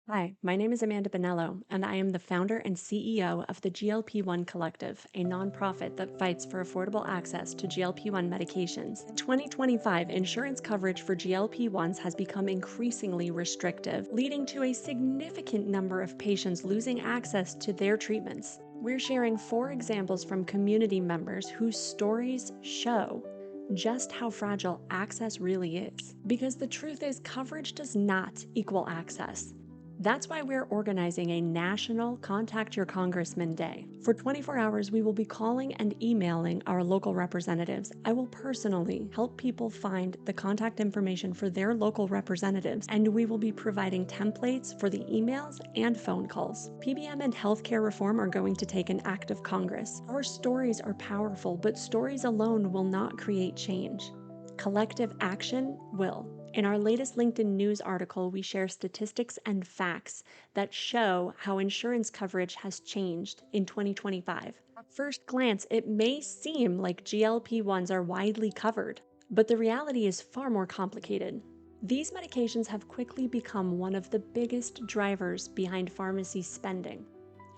Hi, my name is Amanda Bonello, and I am the founder and CEO of the GLP-1 Collective, a nonprofit that fights for affordable access to GLP-1 medications. In 2025, insurance coverage for GLP-1s has become increasingly restrictive, leading to a significant number of patients losing access to their treatments. We're sharing 4 examples from community members whose stories show just how fragile access really is. Because the truth is, coverage does not equal access. That's why we're organizing a national Contact Your Congressman Day. For 24 hours, we will be calling and emailing our local representatives. I will personally help people find the contact information for their local representatives, and we will be providing templates for the emails and phone calls. PBM and healthcare reform are going to take an act of Congress. Our stories are powerful, but stories alone will not create change. Collective action will. In our latest LinkedIn news article, we share statistics and facts that show how insurance coverage has changed in 2025. At first glance, it may seem like GLP-1s are widely covered, but the reality is far more complicated. These medications have quickly become one of the biggest drivers behind pharmacy spending.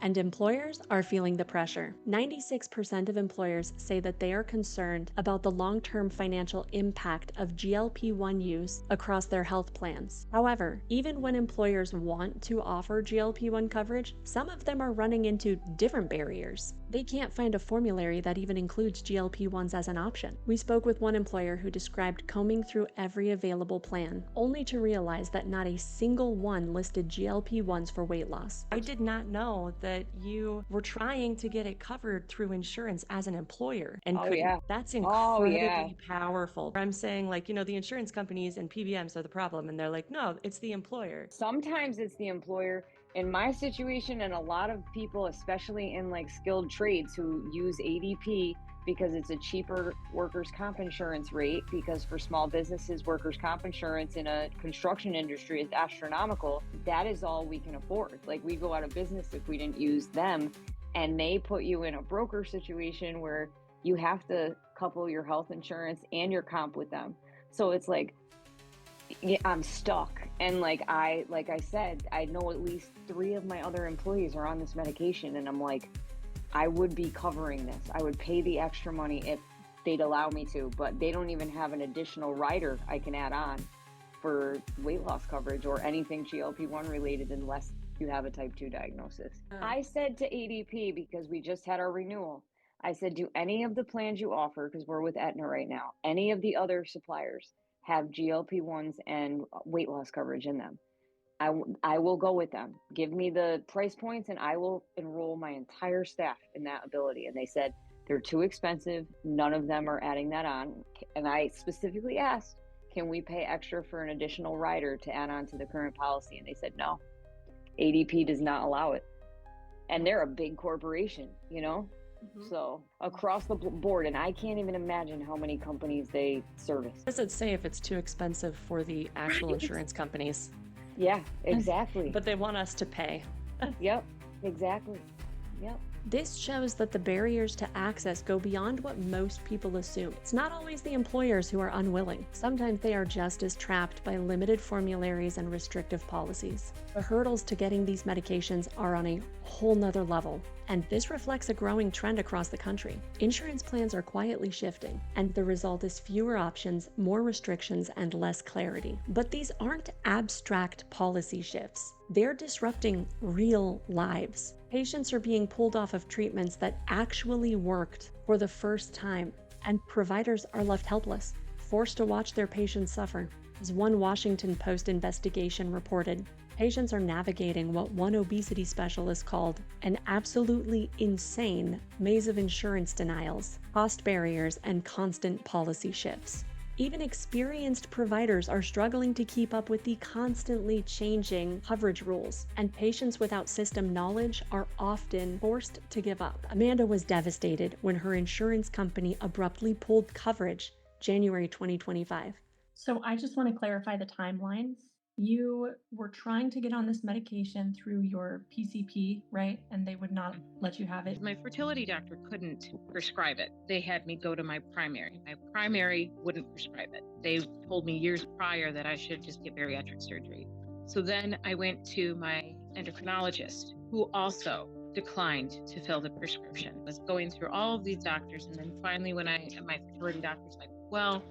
And employers are feeling the pressure. 96% of employers say that they are concerned about the long-term financial impact of GLP-1 use across their health plans. However, even when employers want to offer GLP-1 coverage, some of them are running into different barriers. They can't find a formulary that even includes GLP-1s as an option. We spoke with one employer who described combing through every available plan, only to realize that not a single one listed GLP-1s for weight loss. I did not know that you were trying to get it covered through insurance as an employer and Oh couldn't. yeah. That's Oh yeah. incredibly powerful. I'm saying, like, the insurance companies and PBMs are the problem. And they're like, no, it's the employer. Sometimes it's the employer. In my situation, and a lot of people, especially in like skilled trades who use ADP because it's a cheaper workers' comp insurance rate, because for small businesses, workers' comp insurance in a construction industry is astronomical. That is all we can afford. Like, we go out of business if we didn't use them. And they put you in a broker situation where you have to couple your health insurance and your comp with them. So it's like, yeah, I'm stuck. And like I said, I know at least 3 of my other employees are on this medication, and I'm like, I would be covering this. I would pay the extra money if they'd allow me to, but they don't even have an additional rider I can add on for weight loss coverage or anything GLP-1 related unless you have a type 2 diagnosis. I said to ADP, because we just had our renewal, I said, do any of the plans you offer, because we're with Aetna right now, any of the other suppliers have GLP-1s and weight loss coverage in them? I will go with them. Give me the price points and I will enroll my entire staff in that ability. And they said they're too expensive. None of them are adding that on. And I specifically asked, can we pay extra for an additional rider to add on to the current policy? And they said no. ADP does not allow it. And they're a big corporation, you know? So across the board, and I can't even imagine how many companies they service. What does it say if it's too expensive for the actual insurance companies? Yeah, exactly. But they want us to pay. Yep, exactly. Yep. This shows that the barriers to access go beyond what most people assume. It's not always the employers who are unwilling. Sometimes they are just as trapped by limited formularies and restrictive policies. The hurdles to getting these medications are on a whole nother level, and this reflects a growing trend across the country. Insurance plans are quietly shifting, and the result is fewer options, more restrictions, and less clarity. But these aren't abstract policy shifts. They're disrupting real lives. Patients are being pulled off of treatments that actually worked for the first time, and providers are left helpless, forced to watch their patients suffer. As one Washington Post investigation reported, patients are navigating what one obesity specialist called an absolutely insane maze of insurance denials, cost barriers, and constant policy shifts. Even experienced providers are struggling to keep up with the constantly changing coverage rules, and patients without system knowledge are often forced to give up. Amanda was devastated when her insurance company abruptly pulled coverage January 2025. So I just want to clarify the timelines. You were trying to get on this medication through your PCP, right? And they would not let you have it. My fertility doctor couldn't prescribe it. They had me go to my primary. My primary wouldn't prescribe it. They told me years prior that I should just get bariatric surgery. So then I went to my endocrinologist, who also declined to fill the prescription. I was going through all of these doctors, and then finally, when my fertility doctor's like, well,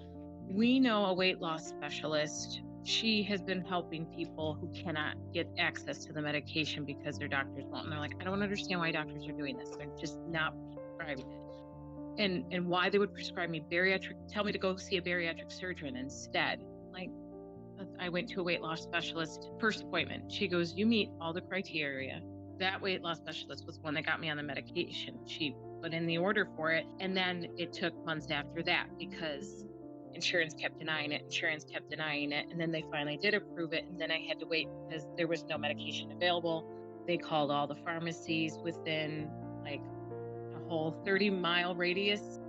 we know a weight loss specialist. She has been helping people who cannot get access to the medication because their doctors won't. And they're like, I don't understand why doctors are doing this. They're just not prescribing it. And why they would prescribe me tell me to go see a bariatric surgeon instead. Like, I went to a weight loss specialist first appointment. She goes, you meet all the criteria. That weight loss specialist was one that got me on the medication. She put in the order for it. And then it took months after that because insurance kept denying it. And then they finally did approve it. And then I had to wait because there was no medication available. They called all the pharmacies within like a whole 30-mile radius.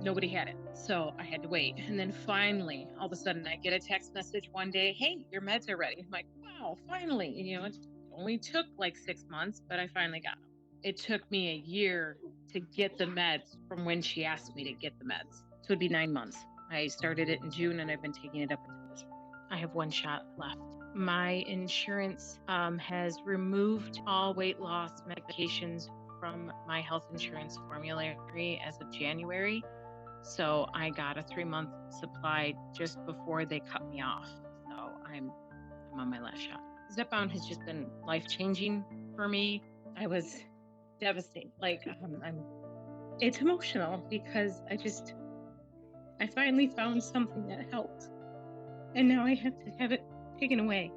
Nobody had it. So I had to wait. And then finally, all of a sudden, I get a text message one day, hey, your meds are ready. I'm like, wow, finally. It only took like 6 months, but I finally got them. It took me a year to get the meds from when she asked me to get the meds. So it'd be 9 months. I started it in June and I've been taking it up until this point. I have one shot left. My insurance has removed all weight loss medications from my health insurance formulary as of January. So I got a 3-month supply just before they cut me off. So I'm on my last shot. Zepbound has just been life-changing for me. I was devastated. It's emotional because I finally found something that helped. And now I have to have it taken away.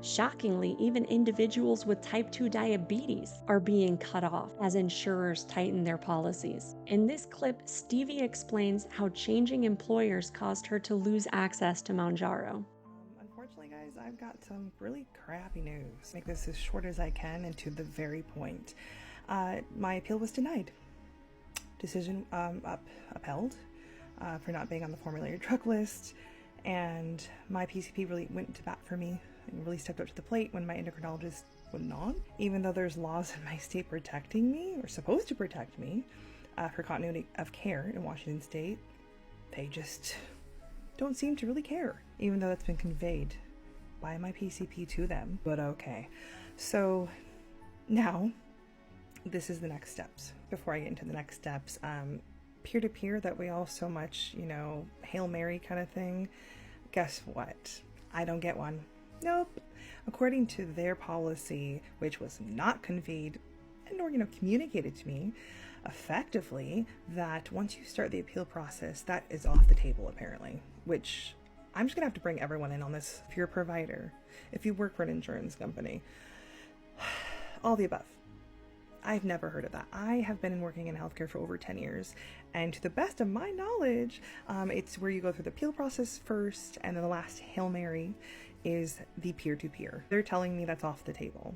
Shockingly, even individuals with type 2 diabetes are being cut off as insurers tighten their policies. In this clip, Stevie explains how changing employers caused her to lose access to Mounjaro. Unfortunately, guys, I've got some really crappy news. Make this as short as I can and to the very point. My appeal was denied. Decision upheld for not being on the formulary drug list, and my PCP really went to bat for me and really stepped up to the plate when my endocrinologist wouldn't on. Even though there's laws in my state protecting me, or supposed to protect me, for continuity of care in Washington state, they just don't seem to really care, even though that's been conveyed by my PCP to them. But okay, so now this is the next steps. Before I get into the next steps, peer-to-peer that we all so much, Hail Mary kind of thing, guess what? I don't get one. Nope. According to their policy, which was not conveyed nor communicated to me effectively, that once you start the appeal process, that is off the table apparently, which I'm just gonna have to bring everyone in on this. If you're a provider, if you work for an insurance company, all the above. I've never heard of that. I have been working in healthcare for over 10 years, and to the best of my knowledge, it's where you go through the appeal process first, and then the last Hail Mary is the peer-to-peer. They're telling me that's off the table.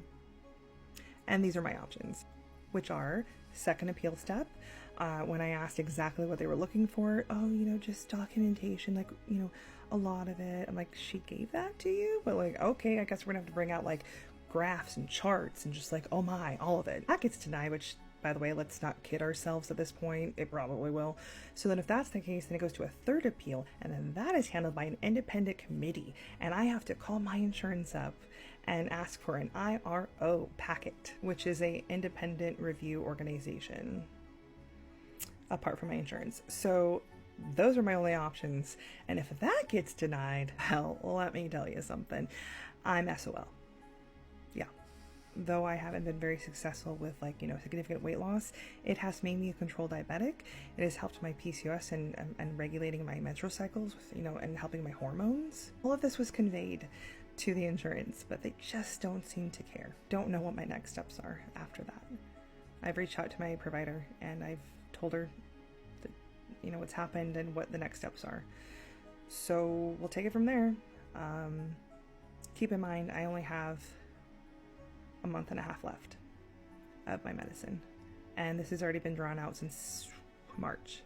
And these are my options, which are second appeal step. When I asked exactly what they were looking for, just documentation, a lot of it. I'm like, she gave that to you? But okay, I guess we're gonna have to bring out graphs and charts and just oh my, all of it. That gets denied, which, by the way, let's not kid ourselves at this point. It probably will. So then if that's the case, then it goes to a third appeal, and then that is handled by an independent committee. And I have to call my insurance up and ask for an IRO packet, which is a independent review organization apart from my insurance. So those are my only options. And if that gets denied, hell, let me tell you something. I'm SOL. Yeah. Though I haven't been very successful with significant weight loss, it has made me a controlled diabetic. It has helped my PCOS and regulating my menstrual cycles, and helping my hormones. All of this was conveyed to the insurance, but they just don't seem to care. Don't know what my next steps are after that. I've reached out to my provider and I've told her that, what's happened and what the next steps are. So we'll take it from there. Keep in mind, I only have a month and a half left of my medicine, and this has already been drawn out since March.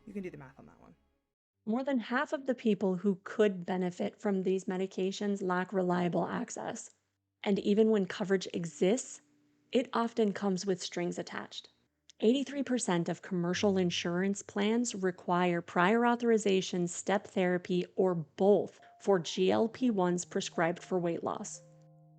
You can do the math on that one. More than half of the people who could benefit from these medications lack reliable access. And even when coverage exists, it often comes with strings attached. 83% of commercial insurance plans require prior authorization, step therapy, or both for GLP-1s prescribed for weight loss.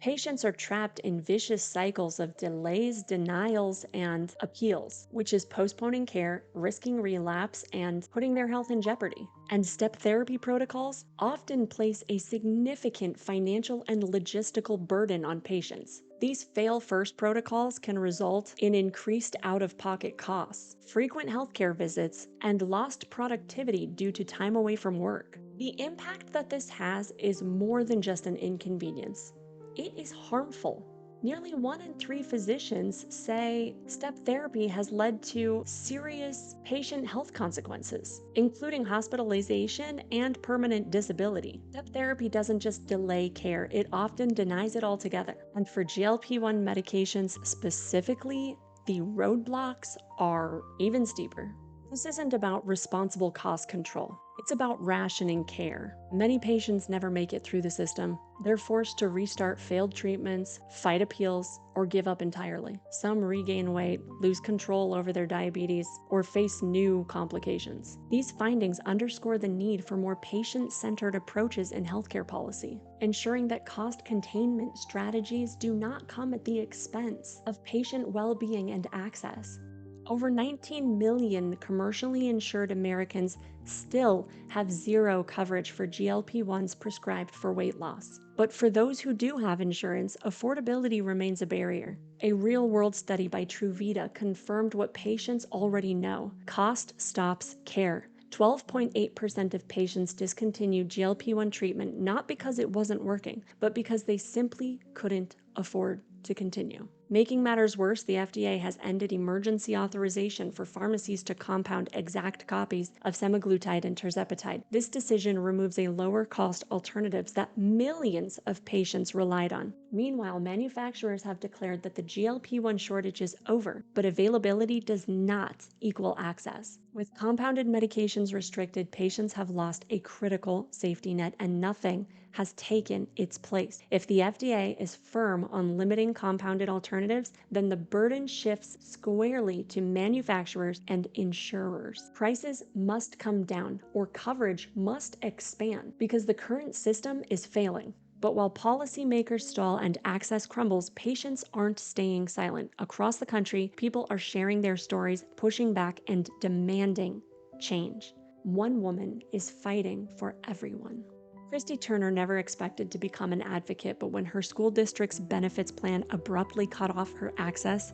Patients are trapped in vicious cycles of delays, denials, and appeals, which is postponing care, risking relapse, and putting their health in jeopardy. And step therapy protocols often place a significant financial and logistical burden on patients. These fail first protocols can result in increased out of pocket costs, frequent healthcare visits, and lost productivity due to time away from work. The impact that this has is more than just an inconvenience. It is harmful. Nearly 1 in 3 physicians say step therapy has led to serious patient health consequences, including hospitalization and permanent disability. Step therapy doesn't just delay care, it often denies it altogether. And for GLP-1 medications specifically, the roadblocks are even steeper. This isn't about responsible cost control. It's about rationing care. Many patients never make it through the system. They're forced to restart failed treatments, fight appeals, or give up entirely. Some regain weight, lose control over their diabetes, or face new complications. These findings underscore the need for more patient-centered approaches in healthcare policy, ensuring that cost containment strategies do not come at the expense of patient well-being and access. Over 19 million commercially insured Americans still have zero coverage for GLP-1s prescribed for weight loss. But for those who do have insurance, affordability remains a barrier. A real-world study by Truvita confirmed what patients already know: cost stops care. 12.8% of patients discontinued GLP-1 treatment not because it wasn't working, but because they simply couldn't afford to continue. Making matters worse, the FDA has ended emergency authorization for pharmacies to compound exact copies of semaglutide and tirzepatide. This decision removes a lower-cost alternatives that millions of patients relied on. Meanwhile, manufacturers have declared that the GLP-1 shortage is over, but availability does not equal access. With compounded medications restricted, patients have lost a critical safety net, and nothing has taken its place. If the FDA is firm on limiting compounded alternatives, then the burden shifts squarely to manufacturers and insurers. Prices must come down, or coverage must expand, because the current system is failing. But while policymakers stall and access crumbles, patients aren't staying silent. Across the country, people are sharing their stories, pushing back, and demanding change. One woman is fighting for everyone. Christy Turner never expected to become an advocate, but when her school district's benefits plan abruptly cut off her access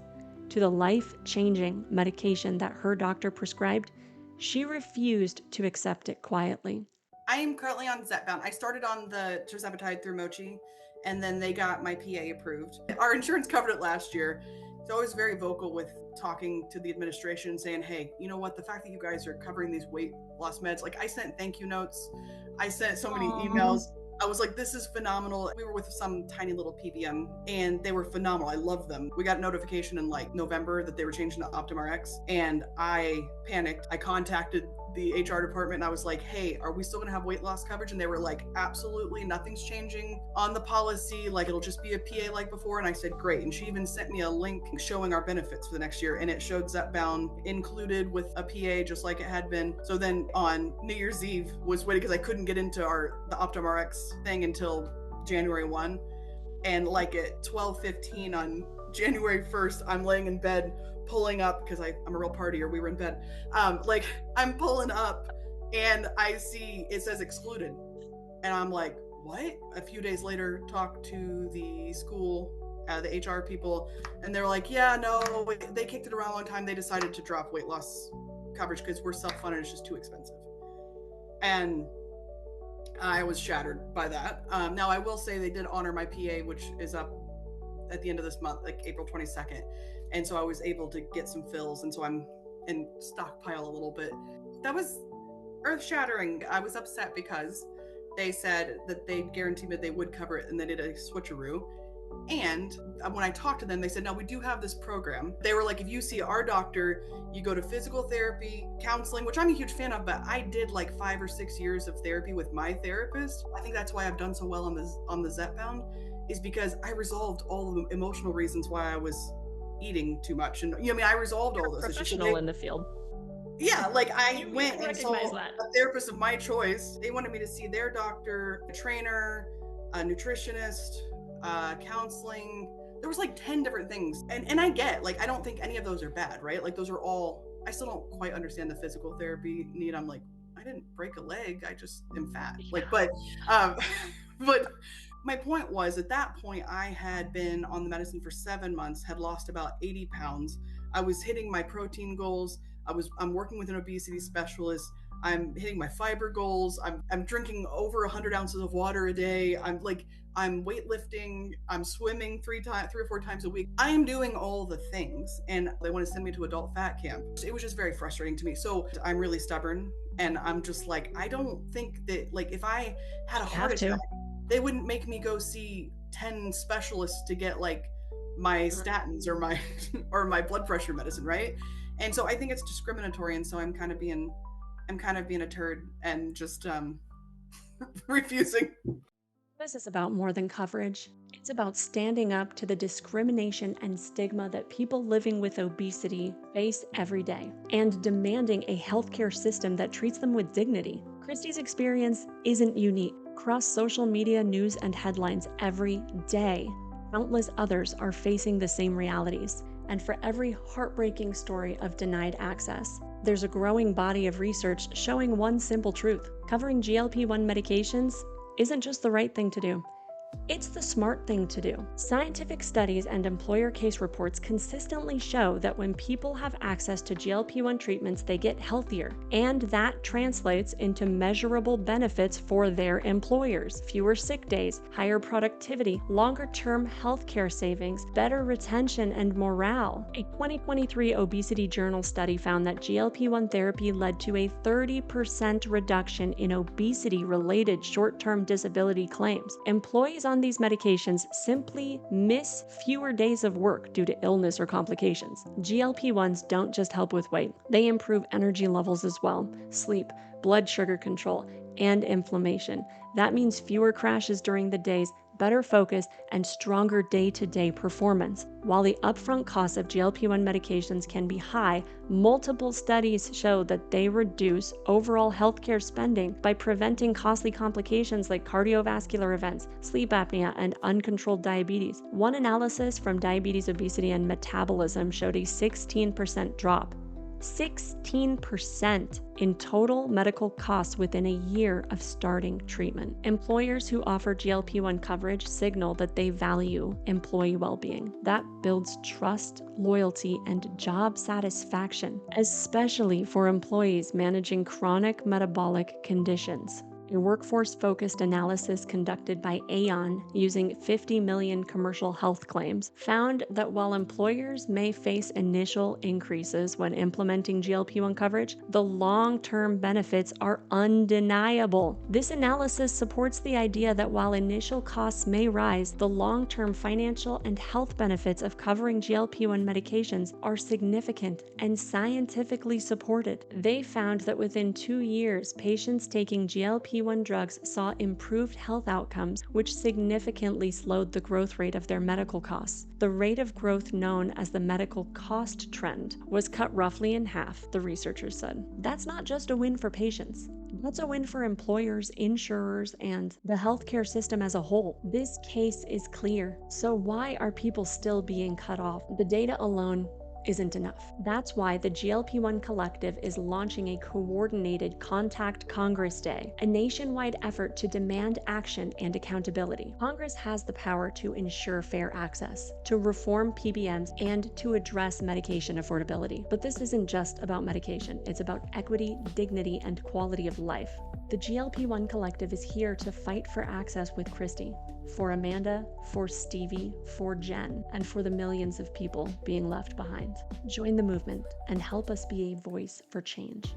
to the life-changing medication that her doctor prescribed, she refused to accept it quietly. I am currently on Zepbound. I started on the tirzepatide through Mochi, and then they got my PA approved. Our insurance covered it last year. So I was very vocal with talking to the administration, saying, hey, you know what, the fact that you guys are covering these weight loss meds, like I sent thank you notes, I sent so many emails. I was like, this is phenomenal. We were with some tiny little PBM and they were phenomenal. I loved them. We got a notification in like November that they were changing to OptumRx, and I panicked. I contacted the HR department and I was like, hey, are we still gonna have weight loss coverage? And they were like, absolutely, nothing's changing on the policy. Like, it'll just be a PA like before. And I said, great. And she even sent me a link showing our benefits for the next year. And it showed Zepbound included with a PA just like it had been. So then on New Year's Eve was waiting because I couldn't get into the OptumRx thing until January 1. And like at 12:15 on January 1st, I'm laying in bed pulling up because I'm a real partier. We were in bed. Like I'm pulling up and I see it says excluded. And I'm like, what? A few days later, talk to the school, the HR people, and they're like, yeah, no, they kicked it around a long time. They decided to drop weight loss coverage because we're self-funded. It's just too expensive. And I was shattered by that. Now I will say they did honor my PA, which is up at the end of this month, like April 22nd. And so I was able to get some fills. And so I'm in stockpile a little bit. That was earth shattering. I was upset because they said that they guaranteed me they would cover it and they did a switcheroo. And when I talked to them, they said, no, we do have this program. They were like, if you see our doctor, you go to physical therapy, counseling, which I'm a huge fan of, but I did like 5 or 6 years of therapy with my therapist. I think that's why I've done so well on the Zepbound, is because I resolved all the emotional reasons why I was eating too much. And you know, I mean, I resolved all those issues. So Professional in the field. yeah, like I You went can and saw recognize that. a therapist of my choice. They wanted me to see their doctor, a trainer, a nutritionist, counseling. There was like 10 different things. And I get, like, I don't think any of those are bad, right? Like those are all, I still don't quite understand the physical therapy need. I'm like, I didn't break a leg. I just am fat. Like, um, but my point was at that point, I had been on the medicine for 7 months, had lost about 80 pounds. I was hitting my protein goals. I'm working with an obesity specialist. I'm hitting my fiber goals. I'm drinking over 100 ounces of water a day. I'm weightlifting. I'm swimming 3 or 4 times a week. I am doing all the things, and they want to send me to adult fat camp. It was just very frustrating to me. So I'm really stubborn, and I'm just like, I don't think that, like, if I had a heart attack, they wouldn't make me go see 10 specialists to get like my statins or my or my blood pressure medicine, right? And so I think it's discriminatory, and so I'm kind of being a turd and just refusing. This is about more than coverage. It's about standing up to the discrimination and stigma that people living with obesity face every day and demanding a healthcare system that treats them with dignity. Christy's experience isn't unique. Across social media, news, and headlines every day, countless others are facing the same realities. And for every heartbreaking story of denied access, there's a growing body of research showing one simple truth: covering GLP-1 medications isn't just the right thing to do. It's the smart thing to do. Scientific studies and employer case reports consistently show that when people have access to GLP-1 treatments, they get healthier, and that translates into measurable benefits for their employers: fewer sick days, higher productivity, longer-term healthcare savings, better retention, and morale. A 2023 Obesity Journal study found that GLP-1 therapy led to a 30% reduction in obesity-related short-term disability claims. Employees on these medications simply miss fewer days of work due to illness or complications. GLP-1s don't just help with weight, they improve energy levels as well, sleep, blood sugar control, and inflammation. That means fewer crashes during the days, better focus, and stronger day-to-day performance. While the upfront costs of GLP-1 medications can be high, multiple studies show that they reduce overall healthcare spending by preventing costly complications like cardiovascular events, sleep apnea, and uncontrolled diabetes. One analysis from Diabetes, Obesity, and Metabolism showed a 16% drop. 16% in total medical costs within a year of starting treatment. Employers who offer GLP-1 coverage signal that they value employee well-being. That builds trust, loyalty, and job satisfaction, especially for employees managing chronic metabolic conditions. A workforce-focused analysis conducted by Aon using 50 million commercial health claims found that while employers may face initial increases when implementing GLP-1 coverage, the long-term benefits are undeniable. This analysis supports the idea that while initial costs may rise, the long-term financial and health benefits of covering GLP-1 medications are significant and scientifically supported. They found that within 2 years, patients taking GLP-1 drugs saw improved health outcomes, which significantly slowed the growth rate of their medical costs. The rate of growth known as the medical cost trend was cut roughly in half, the researchers said. That's not just a win for patients. That's a win for employers, insurers, and the healthcare system as a whole. This case is clear. So why are people still being cut off? The data alone isn't enough. That's why the GLP-1 Collective is launching a coordinated Contact Congress Day, a nationwide effort to demand action and accountability. Congress has the power to ensure fair access, to reform PBMs, and to address medication affordability. But this isn't just about medication. It's about equity, dignity, and quality of life. The GLP-1 Collective is here to fight for access with Christy, for Amanda, for Stevie, for Jen, and for the millions of people being left behind. Join the movement and help us be a voice for change.